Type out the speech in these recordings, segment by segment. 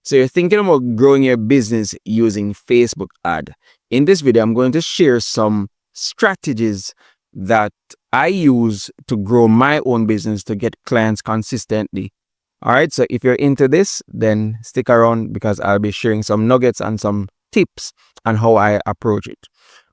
So you're thinking about growing your business using Facebook ad. In this video, I'm going to share some strategies that I use to grow my own business to get clients consistently. All right, so if you're into this, then stick around because I'll be sharing some nuggets and some tips on how I approach it.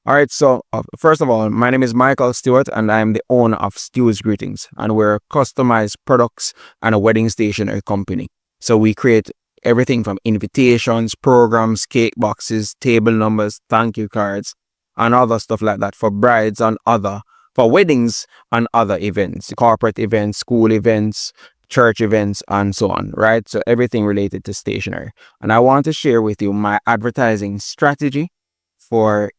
All right, so first of all, my name is Micheal Stewart and I'm the owner of Stewart's Greetings, and we're customized products and a wedding stationery company. So we create everything from invitations, programs, cake boxes, table numbers, thank you cards, and other stuff like that for brides and for weddings and other events, corporate events, school events, church events, and so on, right? So everything related to stationery. And I want to share with you my advertising strategy for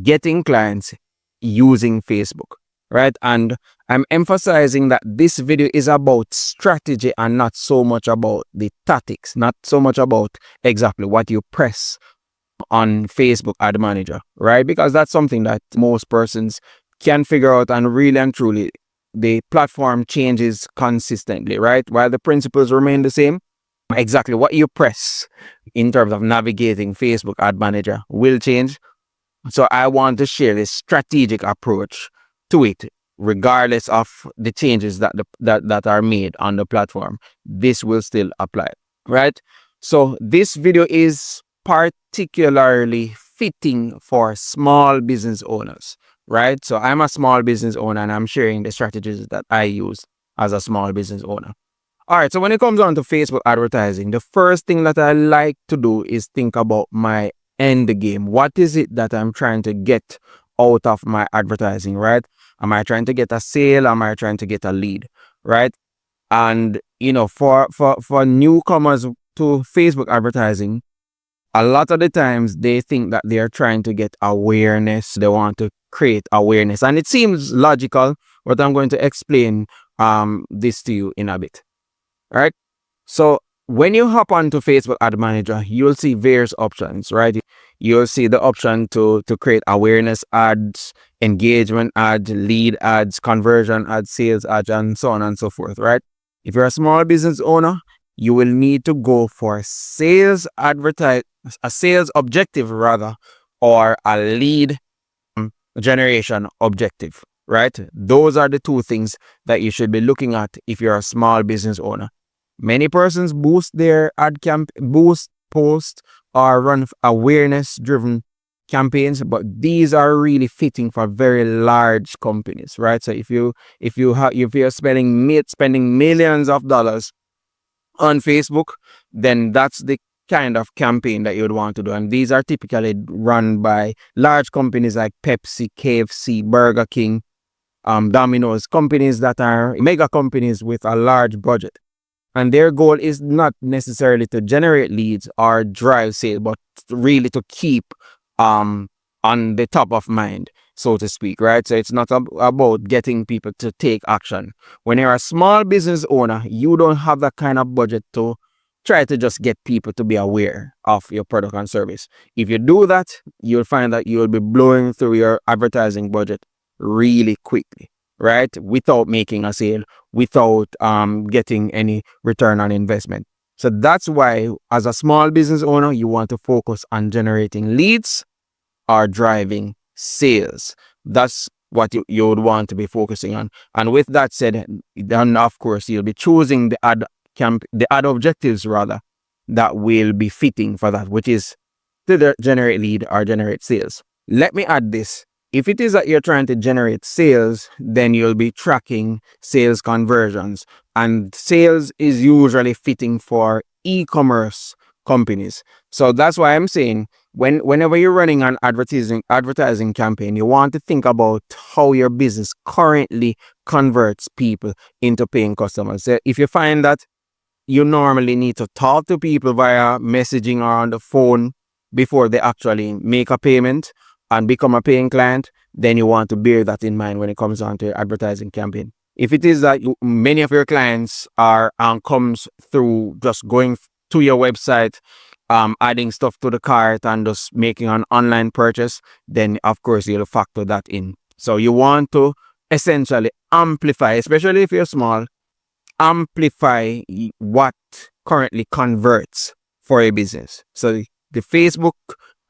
getting clients using Facebook, right? And I'm emphasizing that this video is about strategy and not so much about the tactics, not so much about exactly what you press on Facebook Ad Manager, right? Because that's something that most persons can figure out, and really and truly the platform changes consistently, right? While the principles remain the same, exactly what you press in terms of navigating Facebook Ad Manager will change. So I want to share this strategic approach to it, regardless of the changes that are made on the platform. This will still apply, right? So this video is particularly fitting for small business owners, right? So I'm a small business owner and I'm sharing the strategies that I use as a small business owner. All right, so when it comes on to Facebook advertising, the first thing that I like to do is think about my end game. What is it that I'm trying to get out of my advertising, right? Am I trying to get a sale? Am I trying to get a lead, right? And for newcomers to Facebook advertising, a lot of the times they think that they are trying to get awareness. They want to create awareness, and it seems logical, but I'm going to explain this to you in a bit. All right. So when you hop onto Facebook Ad Manager, you'll see various options, right? You'll see the option to create awareness ads, engagement ads, lead ads, conversion ads, sales ads, and so on and so forth, right? If you're a small business owner, you will need to go for a sales objective rather, or a lead generation objective, right? Those are the two things that you should be looking at if you're a small business owner. Many persons boost their post or run awareness driven campaigns, but these are really fitting for very large companies, right? So if you're spending millions of dollars on Facebook, then that's the kind of campaign that you would want to do. And these are typically run by large companies like Pepsi, KFC, Burger King, Domino's, companies that are mega companies with a large budget. And their goal is not necessarily to generate leads or drive sales, but really to keep on the top of mind, so to speak, right? So it's not about getting people to take action. When you're a small business owner, you don't have that kind of budget to try to just get people to be aware of your product and service. If you do that, you'll find that you'll be blowing through your advertising budget really quickly, right? Without making a sale, without getting any return on investment. So that's why, as a small business owner, you want to focus on generating leads or driving sales. That's what you would want to be focusing on. And with that said, then of course you'll be choosing the ad objectives rather that will be fitting for that, which is to generate lead or generate sales. Let me add this. If it is that you're trying to generate sales, then you'll be tracking sales conversions, and sales is usually fitting for e-commerce companies. So that's why I'm saying whenever you're running an advertising campaign, you want to think about how your business currently converts people into paying customers. So if you find that you normally need to talk to people via messaging or on the phone before they actually make a payment and become a paying client, then you want to bear that in mind when it comes on to your advertising campaign. If it is that many of your clients are comes through just going to your website, adding stuff to the cart and just making an online purchase, then of course you'll factor that in. So you want to essentially amplify, especially if you're small, amplify what currently converts for a business. So the Facebook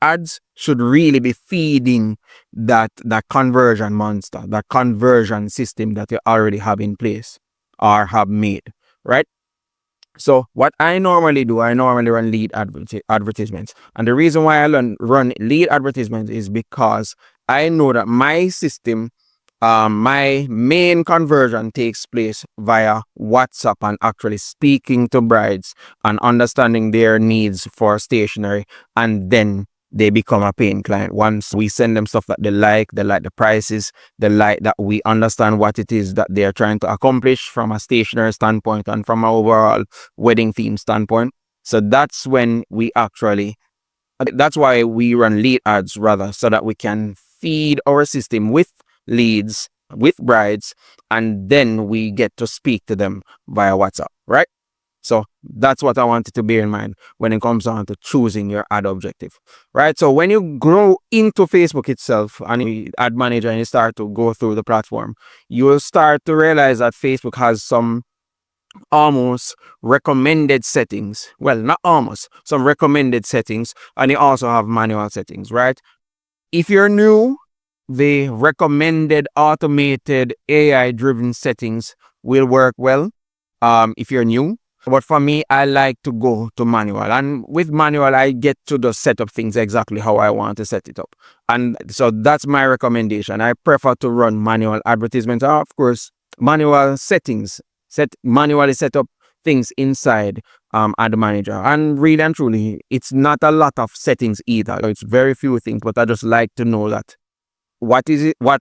ads should really be feeding that conversion monster, that conversion system that you already have in place or have made, right? So what I normally do, I normally run lead advertisements. And the reason why I run lead advertisements is because I know that my system, my main conversion takes place via WhatsApp and actually speaking to brides and understanding their needs for stationery, and then they become a paying client. Once we send them stuff that they like the prices, they like that we understand what it is that they're trying to accomplish from a stationery standpoint and from an overall wedding theme standpoint. So that's when we actually, that's why we run lead ads rather, so that we can feed our system with leads, with brides, and then we get to speak to them via WhatsApp, right? So that's what I wanted to bear in mind when it comes down to choosing your ad objective, right? So when you grow into Facebook itself and you ad manager and you start to go through the platform, you will start to realize that Facebook has some almost recommended settings. Well, not almost, some recommended settings, and you also have manual settings, right? If you're new, the recommended automated AI driven settings will work well if you're new. But for me, I like to go to manual, and with manual I get to just set up things exactly how I want to set it up. And so that's my recommendation. I prefer to run manual advertisements. Of course, manual settings, manually set up things inside ad manager. And really and truly, it's not a lot of settings either. It's very few things, but I just like to know that what is it, what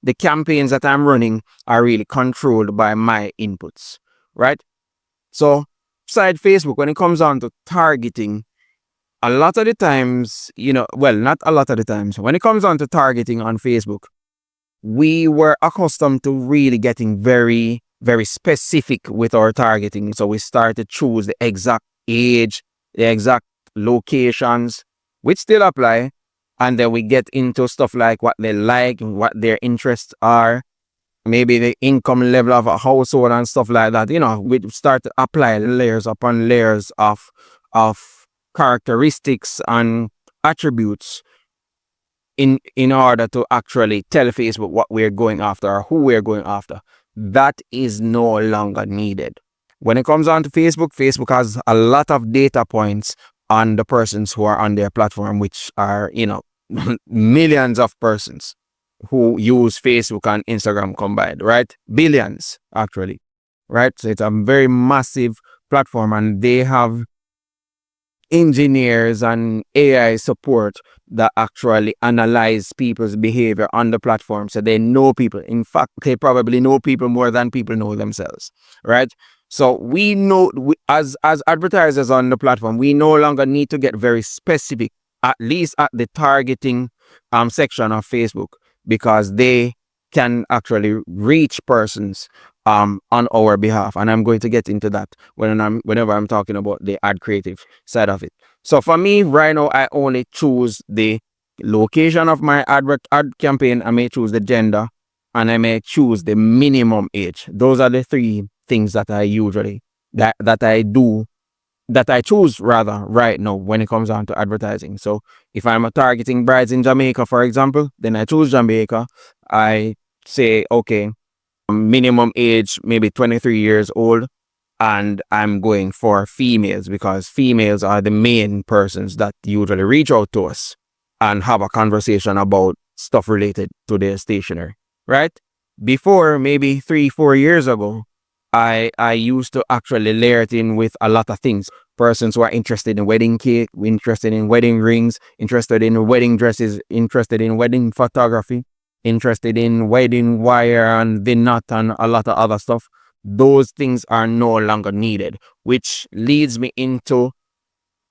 the campaigns that I'm running are really controlled by my inputs, right? So beside Facebook, when it comes down to targeting, a lot of the times, well, not a lot of the times, when it comes down to targeting on Facebook, we were accustomed to really getting very, very specific with our targeting. So we started to choose the exact age, the exact locations, which still apply. And then we get into stuff like what they like, what their interests are, maybe the income level of a household and stuff like that. We start to apply layers upon layers of characteristics and attributes in order to actually tell Facebook what we're going after or who we're going after. That is no longer needed. When it comes on to Facebook has a lot of data points on the persons who are on their platform, which are, millions of persons who use Facebook and Instagram combined, right? Billions, actually, right? So it's a very massive platform, and they have engineers and AI support that actually analyze people's behavior on the platform. So they know people. In fact, they probably know people more than people know themselves, right? So we know, as advertisers on the platform, we no longer need to get very specific, at least at the targeting section of Facebook, because they can actually reach persons on our behalf. And I'm going to get into that whenever I'm talking about the ad creative side of it. So for me right now, I only choose the location of my ad campaign. I may choose the gender, and I may choose the minimum age. Those are the three things that I usually that I choose rather right now when it comes down to advertising. So if I'm targeting brides in Jamaica, for example, then I choose Jamaica. I say, okay, minimum age, maybe 23 years old. And I'm going for females, because females are the main persons that usually reach out to us and have a conversation about stuff related to their stationery, right? Before, maybe 3-4 years ago, I used to actually layer it in with a lot of things. Persons who are interested in wedding cake, interested in wedding rings, interested in wedding dresses, interested in wedding photography, interested in wedding wire and the knot and a lot of other stuff. Those things are no longer needed, which leads me into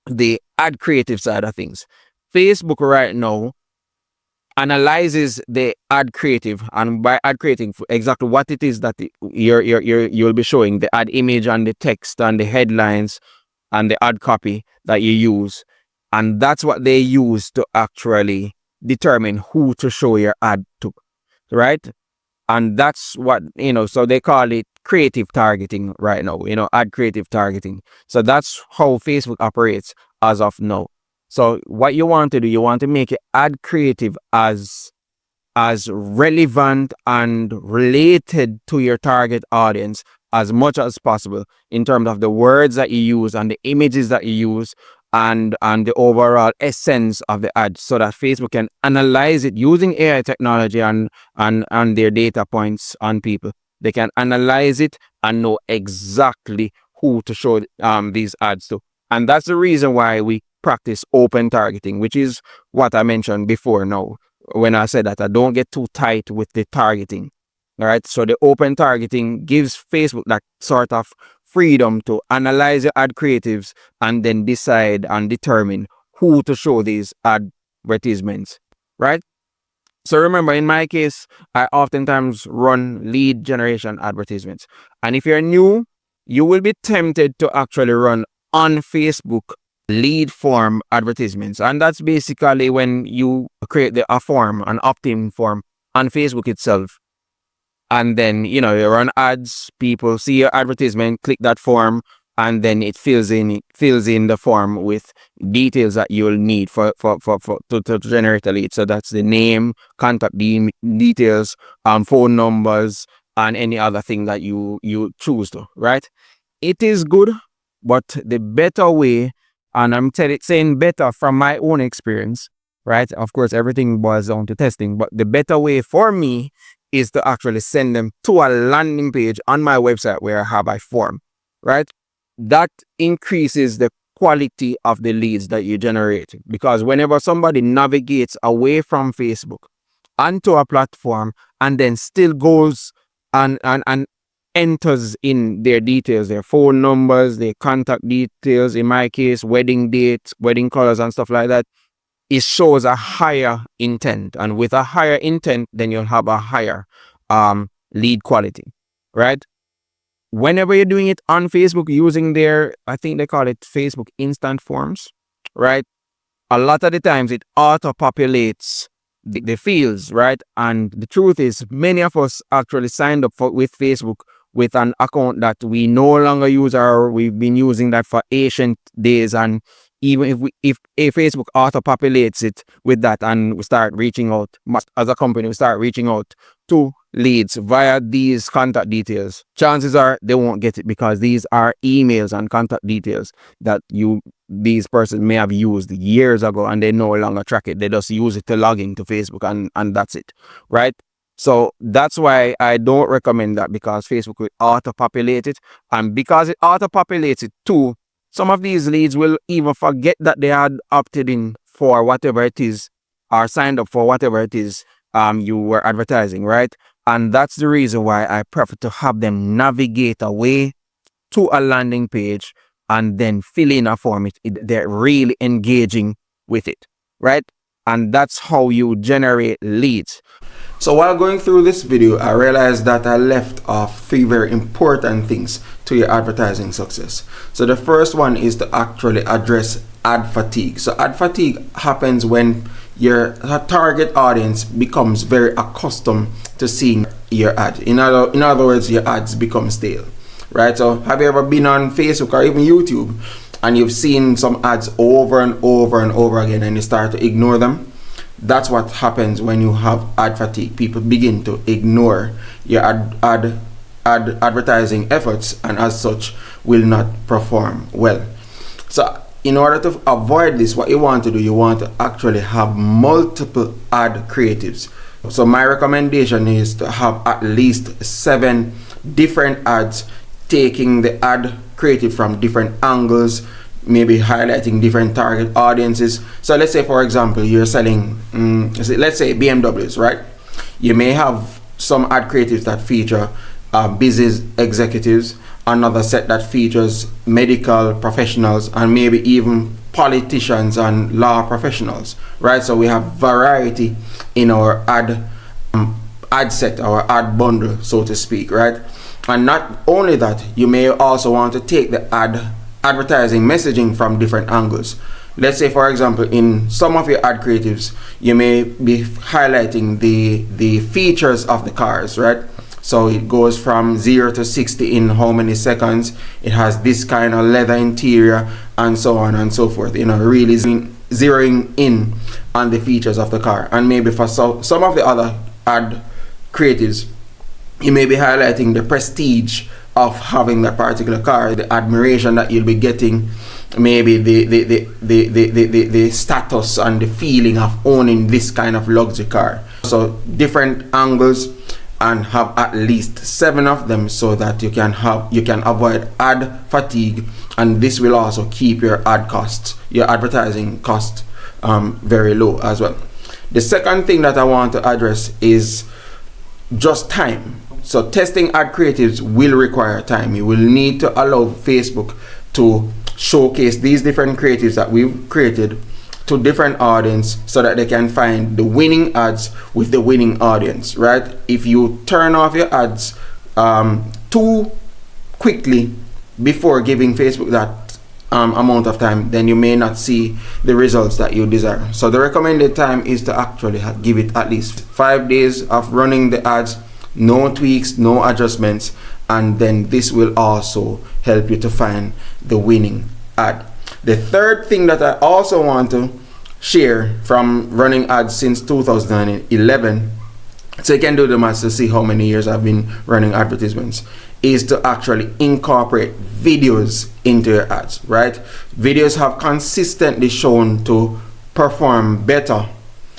the ad creative side of things. Facebook right now analyzes the ad creative, and by ad creative, exactly what it is that you'll be showing, the ad image and the text and the headlines and the ad copy that you use. And that's what they use to actually determine who to show your ad to, right? And that's what, so they call it creative targeting right now, ad creative targeting. So that's how Facebook operates as of now. So what you want to do, you want to make it ad creative as relevant and related to your target audience as much as possible in terms of the words that you use and the images that you use and the overall essence of the ad, so that Facebook can analyze it using AI technology and their data points on people. They can analyze it and know exactly who to show these ads to. And that's the reason why we practice open targeting, which is what I mentioned before now when I said that I don't get too tight with the targeting. All right. So the open targeting gives Facebook that sort of freedom to analyze your ad creatives and then decide and determine who to show these advertisements. Right. So remember, in my case, I oftentimes run lead generation advertisements. And if you're new, you will be tempted to actually run on Facebook lead form advertisements. And that's basically when you create a form, an opt-in form on Facebook itself. And then, you run ads, people see your advertisement, click that form, and then it fills in the form with details that you'll need to generate a lead. So that's the name, contact details, phone numbers, and any other thing that you choose to, right? It is good, but the better way, and I'm saying better from my own experience, right? Of course, everything boils down to testing, but the better way for me is to actually send them to a landing page on my website where I have a form, right? That increases the quality of the leads that you generate, because whenever somebody navigates away from Facebook onto a platform and then still goes and enters in their details, their phone numbers, their contact details, in my case, wedding dates, wedding colors and stuff like that, it shows a higher intent. And with a higher intent, then you'll have a higher lead quality, right? Whenever you're doing it on Facebook using their, I think they call it Facebook instant forms, right? A lot of the times it auto-populates the fields, right? And the truth is, many of us actually signed up with Facebook with an account that we no longer use, or we've been using that for ancient days. And even if Facebook auto-populates it with that, and we start reaching out, as a company, we start reaching out to leads via these contact details, chances are they won't get it, because these are emails and contact details that these persons may have used years ago, and they no longer track it. They just use it to log into Facebook, and that's it, right? So that's why I don't recommend that, because Facebook will auto-populate it. And because it auto-populates it too, some of these leads will even forget that they had opted in for whatever it is, or signed up for whatever it is you were advertising, right? And that's the reason why I prefer to have them navigate away to a landing page and then fill in a form. They're really engaging with it, right? And that's how you generate leads. So while going through this video, I realized that I left off 3 very important things to your advertising success. So the first one is to actually address ad fatigue. So ad fatigue happens when your target audience becomes very accustomed to seeing your ad. In other words, your ads become stale, right? So have you ever been on Facebook or even YouTube and you've seen some ads over and over and over again, and you start to ignore them? That's what happens when you have ad fatigue. People begin to ignore your advertising efforts, and as such will not perform well. So in order to avoid this, what you want to do, you want to actually have multiple ad creatives. So my recommendation is to have at least 7 different ads, taking the ad creative from different angles, maybe highlighting different target audiences. So let's say, for example, you're selling, let's say BMWs, right? You may have some ad creatives that feature business executives, another set that features medical professionals, and maybe even politicians and law professionals, right? So we have variety in our ad set, our ad bundle, so to speak, right? And not only that, you may also want to take the advertising messaging from different angles. Let's say, for example, in some of your ad creatives, you may be highlighting the features of the cars, right? So it goes from 0 to 60 in how many seconds. It has this kind of leather interior and so on and so forth. Really zeroing in on the features of the car. And maybe for some of the other ad creatives, you may be highlighting the prestige of having that particular car, the admiration that you'll be getting, maybe the status and the feeling of owning this kind of luxury car. So different angles, and have at least 7 of them, so that you can avoid ad fatigue, and this will also keep your advertising costs very low as well. The second thing that I want to address is just time. So testing ad creatives will require time. You will need to allow Facebook to showcase these different creatives that we've created to different audience, so that they can find the winning ads with the winning audience, right? If you turn off your ads too quickly before giving Facebook that amount of time, then you may not see the results that you desire. So the recommended time is to actually give it at least 5 days of running the ads, no tweaks, no adjustments, and then this will also help you to find the winning ad. The third thing that I also want to share from running ads since 2011, so you can do the math to see how many years I've been running advertisements, is to actually incorporate videos into your ads, right? Videos have consistently shown to perform better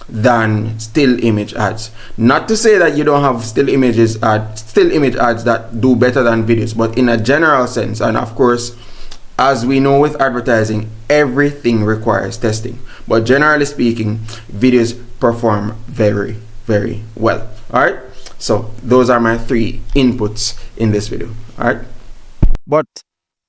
than still image ads. Not to say that you don't have still image ads that do better than videos, but in a general sense, and of course, as we know with advertising, everything requires testing. But generally speaking, videos perform very, very well. Alright? So those are my 3 inputs in this video. Alright? But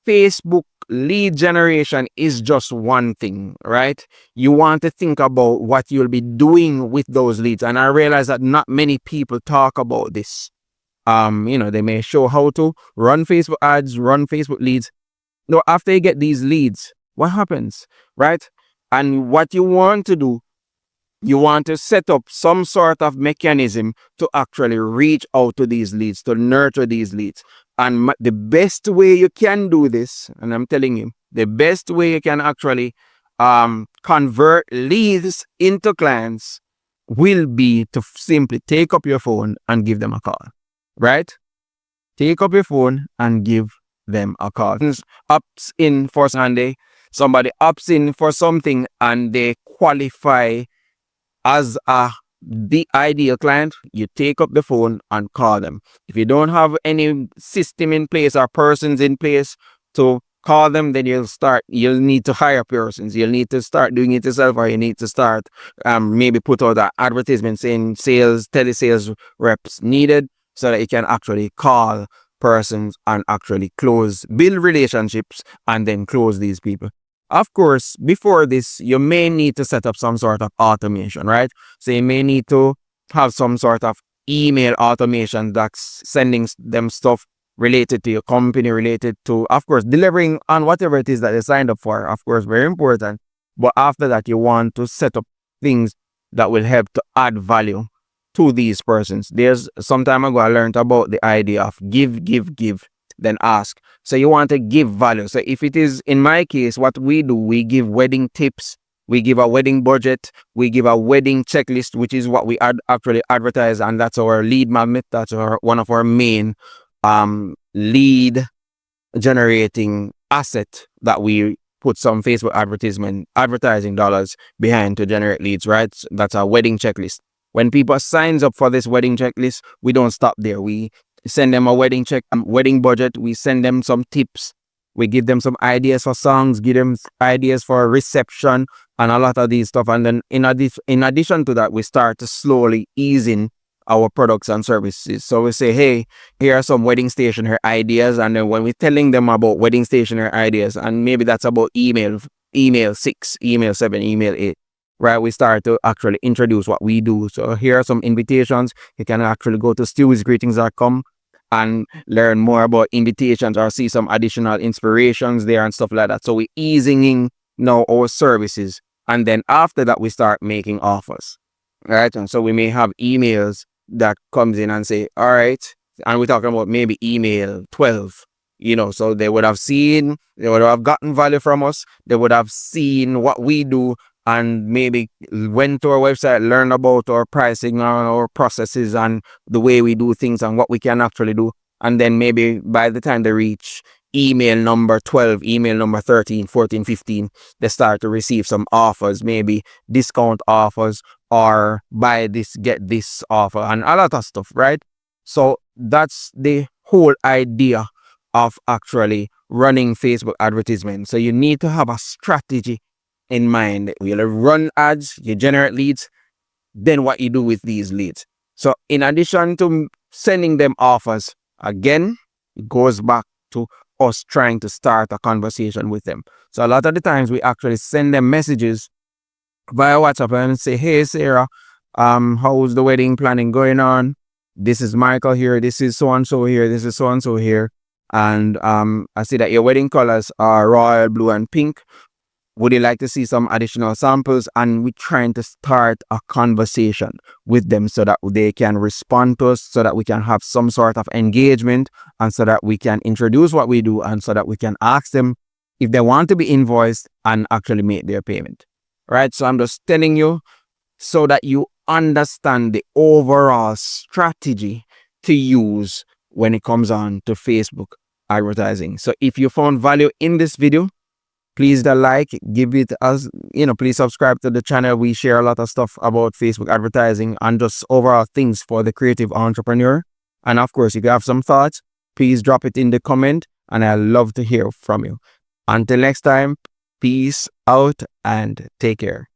Facebook lead generation is just one thing, right? You want to think about what you'll be doing with those leads. And I realize that not many people talk about this. They may show how to run Facebook ads, run Facebook leads. No, after you get these leads, what happens, right? And what you want to do, you want to set up some sort of mechanism to actually reach out to these leads, to nurture these leads. And the best way you can do this, and I'm telling you, the best way you can actually convert leads into clients will be to simply take up your phone and give them a call, right? Take up your phone and give them a call. Opts in for Sunday, somebody opts in for something and they qualify as the ideal client, you take up the phone and call them. If you don't have any system in place or persons in place to call them, then you'll need to hire persons. You'll need to start doing it yourself, or you need to start maybe put out an advertisement saying telesales reps needed, so that you can actually call persons and actually build relationships and then close these people. Of course, before this, you may need to set up some sort of automation, right? So you may need to have some sort of email automation that's sending them stuff related to your company, related to, of course, delivering on whatever it is that they signed up for. Of course, very important. But after that, you want to set up things that will help to add value to these persons. There's some time ago I learned about the idea of give, then ask. So you want to give value. So if it is, in my case, what we do, we give wedding tips, we give a wedding budget, we give a wedding checklist, which is what we actually advertise, and that's our lead magnet. That's one of our main lead generating asset that we put some Facebook advertising dollars behind to generate leads, right? That's our wedding checklist. When people signs up for this wedding checklist, we don't stop there. We send them a wedding budget. We send them some tips. We give them some ideas for songs, give them ideas for reception and a lot of these stuff. And then in addition to that, we start to slowly ease in our products and services. So we say, hey, here are some wedding stationery ideas. And then when we're telling them about wedding stationery ideas, and maybe that's about email 6, email 7, email 8. Right, we start to actually introduce what we do. So here are some invitations. You can actually go to stewartsgreetings.com and learn more about invitations, or see some additional inspirations there and stuff like that. So we're easing in now our services, and then after that we start making offers. Right, and so we may have emails that comes in and say, all right, and we're talking about maybe email 12, so they would have seen, they would have gotten value from us, they would have seen what we do, and maybe went to our website, learn about our pricing, our processes, and the way we do things and what we can actually do. And then maybe by the time they reach email number 12, email number 13, 14, 15, they start to receive some offers, maybe discount offers, or buy this, get this offer, and a lot of stuff, right? So that's the whole idea of actually running Facebook advertisement. So you need to have a strategy in mind. You'll run ads, you generate leads, then what you do with these leads. So in addition to sending them offers, again, it goes back to us trying to start a conversation with them. So a lot of the times we actually send them messages via WhatsApp and say, hey Sarah, how's the wedding planning going on? This is Michael here, this is so and so here, this is so and so here. And I see that your wedding colors are royal blue and pink. Would you like to see some additional samples? And we're trying to start a conversation with them so that they can respond to us, so that we can have some sort of engagement, and so that we can introduce what we do, and so that we can ask them if they want to be invoiced and actually make their payment. Right? So I'm just telling you so that you understand the overall strategy to use when it comes on to Facebook advertising. So if you found value in this video, please give it as, please subscribe to the channel. We share a lot of stuff about Facebook advertising and just overall things for the creative entrepreneur. And of course, if you have some thoughts, please drop it in the comment, and I love to hear from you. Until next time, peace out and take care.